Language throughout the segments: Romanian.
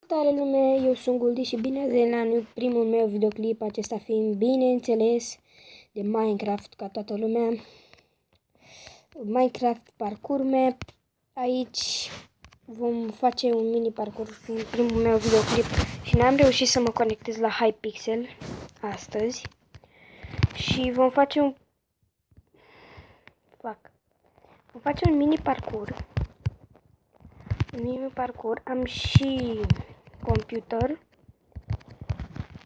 Salutare lume, eu sunt Guldi și bine ați venit la primul meu videoclip, acesta fiind bineînțeles de Minecraft ca toată lumea. Minecraft parkour map. Aici vom face un mini parkour fiind primul meu videoclip și n-am reușit să mă conectez la Hypixel astăzi. Și vom face un mini parkour. Am și computer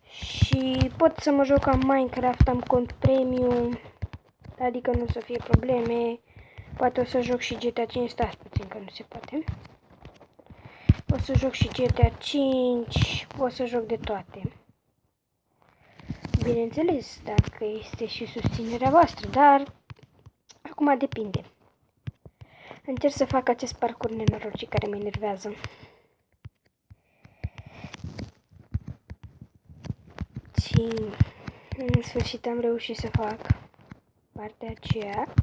și pot să mă joc ca Minecraft, am cont premium, adică nu o să fie probleme. Poate o să joc și GTA 5, stați puțin că nu se poate. O să joc și GTA 5, o să joc de toate. Bineînțeles, dacă este și susținerea voastră, dar acum depinde. Încerc să fac acest parcurs nenorocit care mă enervează. Și în sfârșit am reușit să fac partea aceea.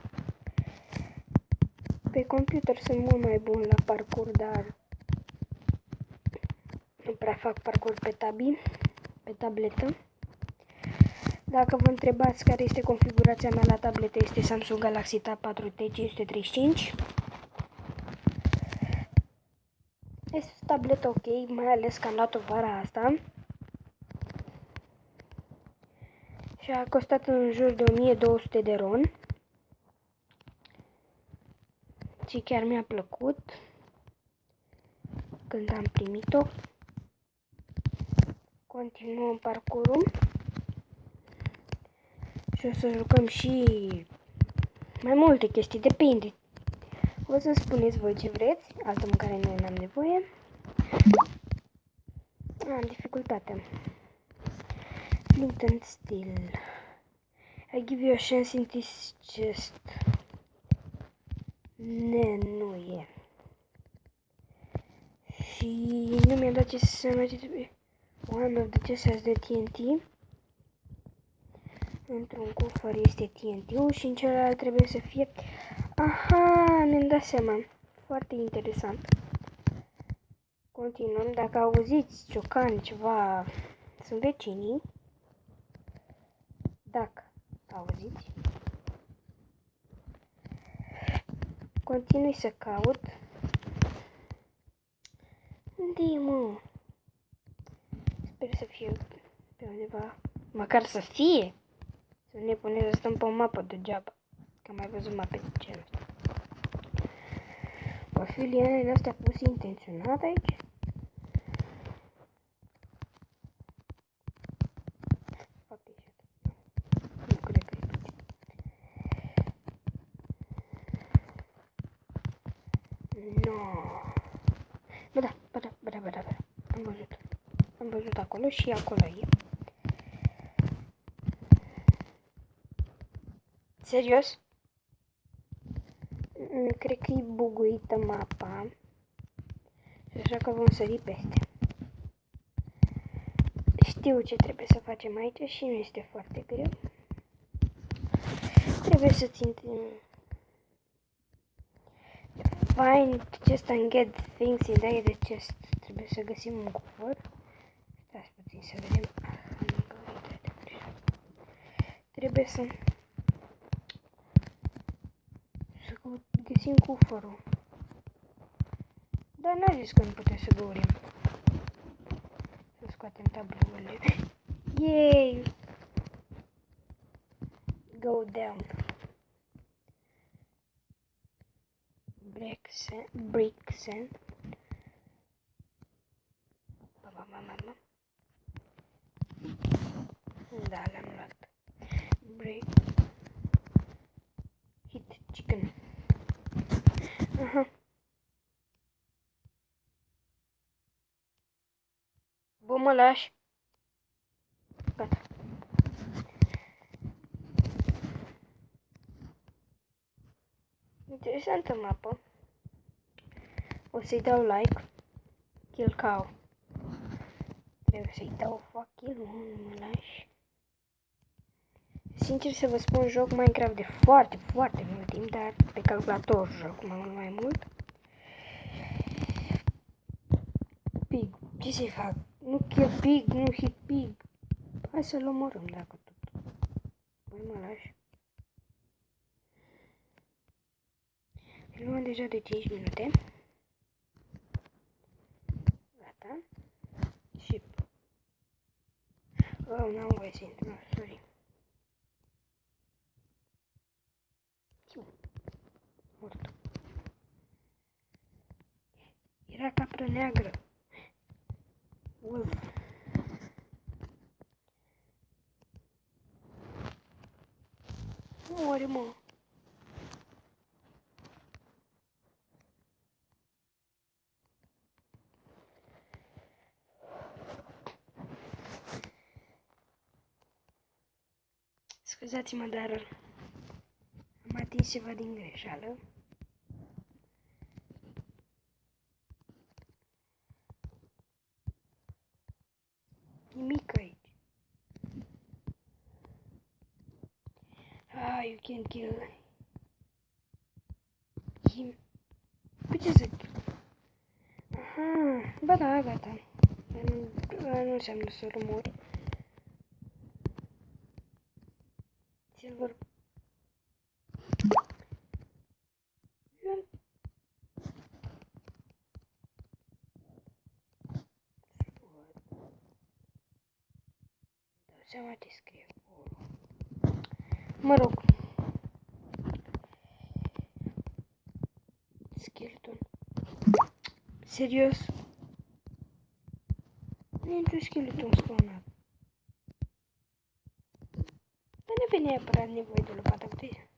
Pe computer sunt mult mai bun la parcurs, dar nu prea fac parcurs pe tabletă. Dacă vă întrebați care este configurația mea la tabletă, este Samsung Galaxy Tab 4T 535. Este o tabletă ok, mai ales că am luat-o vara asta. Și a costat în jur de 1200 de RON. Și chiar mi-a plăcut când am primit-o. Continuăm parcurul. Și o să jucăm și mai multe chestii, depinde. O să spuneți voi ce vreți, altă mâncare nu am nevoie. Am dificultate. Flint and Steel. I give you a chance in this chest. Nu e. Și nu mi-a dat ce să mai trebuie. One of the chests has the TNT. Într-un cufăr este TNT-ul și în celălalt trebuie să fie... Aha, mi-am dat seama. Foarte interesant. Continuăm. Dacă auziți ciocani ceva, sunt vecinii. Dacă auziți. Continui să caut. Unde-i, mă? Sper să fie pe undeva. Măcar să fie. Să ne punem să stăm pe o mapă degeaba. Că am mai văzut mape de genul ăsta. O fi lianele astea puse intenționat aici? Nu cred că e. No. Ba da. Am văzut acolo și acolo e. Serios? Cred că e buguită mapa. Și așa că vom sări peste. Știu ce trebuie să facem aici și nu este foarte greu. Trebuie să țintim. Find chest and get things in the chest. Trebuie să găsim un cufăr. Stați puțin să vedem. Trebuie să găsim cufărul. Dar n-a zis că nu putem să dorim. Să scoatem tablourile. Yay! Go down. Brick sand. Mama. Da, l-am luat. Brick. Hit chicken. Aha. Bă, mă lași. Gata. Interesantă mapă. O să-i dau like. Kill cow. Trebuie să-i dau fuck kill, nu mă lași. Sincer să vă spun, joc Minecraft de foarte mult timp, dar pe calculator joc mai mult. Ce să-i fac? Nu kill pig, nu hit pig. Hai să-l omorâm dacă tot. Mai mă lași. Filmăm deja de 5 minute. Gata. Și... Oh, n-am voie să intru, sorry. Mort. Era capră neagră. Wolf. Mori, mă. Scuzați-mă, dar am atins ceva din greșeală. Nimic aici. Ah, you can kill him. Cu ce să... Aha, ba da, gata. Nu înseamnă să-l omori. Silver. Dau seama ce scrie acolo. Mă rog. Skeleton. Serios? Nu e niciun skeleton spawnat. Dar nu avea neapărat nevoie de lopată, puteți?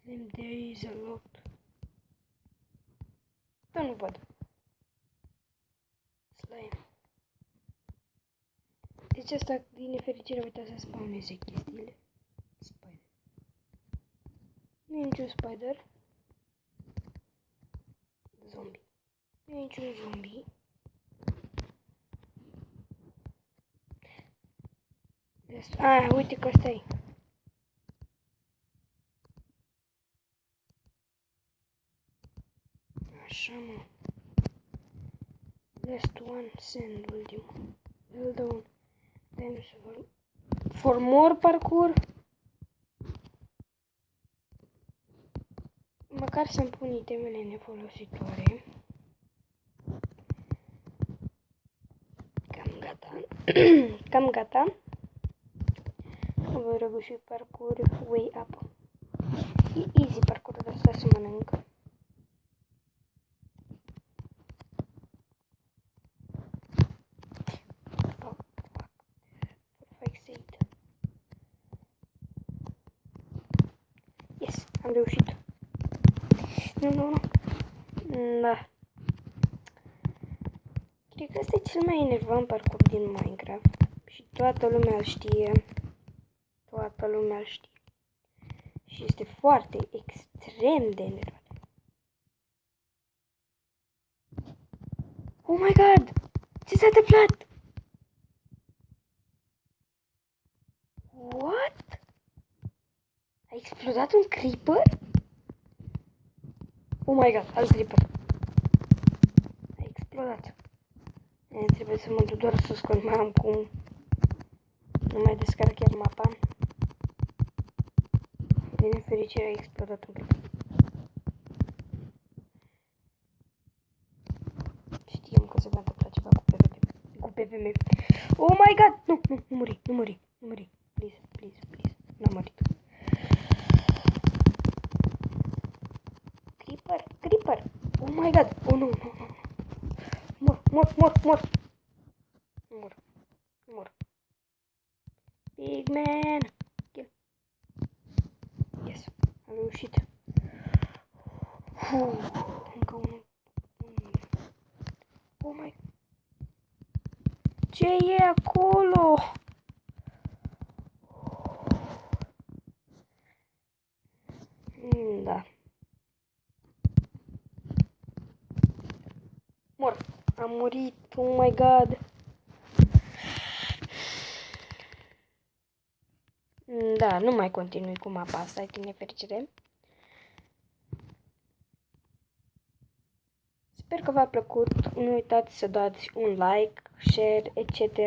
Slim, there is a lot. Dar nu văd. Slime. Deci asta, din nefericire, uita să spawneze chestiile. Spider. Nu e niciun spider. Zombie. Nu e niciun zombie. Ah, uite că ăsta e. Așa, mă. Last one, send, ultimul. Îl dă un times for more parkour. Măcar să-mi pun itemele nefolositoare. Cam gata. Cam gata. Voi răguși parkour way up. E easy parkour, de asta să mănânc. Oh, fuck. Perfect save. Yes, am reușit. Nu. Da. Cred că ăsta e cel mai enervant parkour din Minecraft. Și toată lumea îl știe. Toată lumea îl știe. Și este foarte, extrem de enervant. Oh my god! Ce s-a întâmplat? What? A explodat un creeper? Oh my god, alt creeper. A explodat. Trebuie să mă duc doar sus, că nu mai am cum. Nu mai descarc chiar mapa. Din nefericire a explodat un creeper. Știam că se va întâmpla ceva cu PvP. Cu PvP. Oh my god! Nu muri. Please. N-am murit. Creeper. Oh my god. Oh nu. Mor. Pigman. Kill. Yes. Am reușit. Încă unul. Oh my. Ce e acolo? Da. Mor. Am murit. Oh my god. Da, nu mai continui cu mapa asta, din nefericire. Sper că v-a plăcut. Nu uitați să dați un like, share, etc.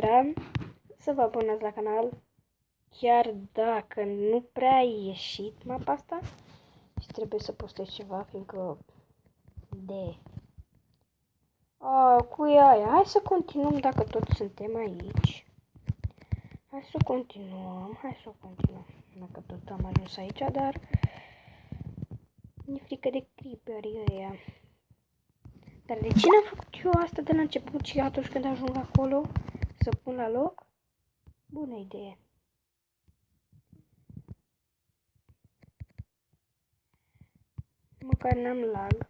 Să vă abonați la canal. Chiar dacă nu prea a ieșit mapa asta și trebuie să postez ceva, fiindcă de... cu aia. Hai să continuăm dacă tot suntem aici. Hai să continuăm. Dacă tot am ajuns aici, dar mi-e frică de creeperii ăia. Dar de cine am făcut eu asta de la început și atunci când ajung acolo să pun la loc? Bună idee. Măcar n-am lag.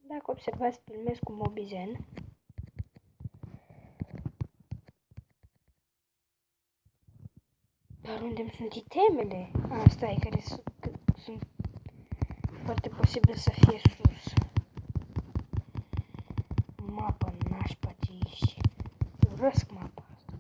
Dacă observați, filmez cu Mobizen. Dar unde sunt itemele? Asta e care sunt foarte posibil să fie sus. Mapă nașpa ce ești. Urăsc mapa asta.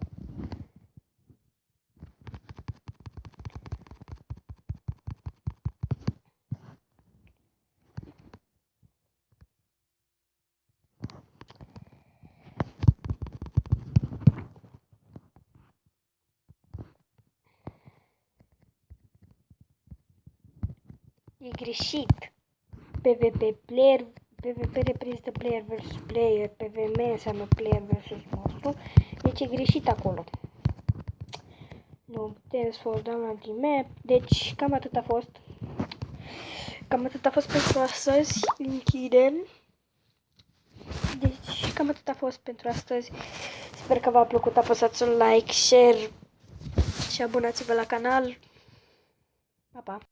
E greșit. PvP reprezintă player versus player, PvM înseamnă player versus monstru. Deci e greșit acolo. Nu putem să fall down anti-map. Deci cam atât a fost. Pentru astăzi. Închidem. Deci cam atât a fost pentru astăzi. Sper că v-a plăcut. Apăsați un like, share și abonați-vă la canal. Pa, pa!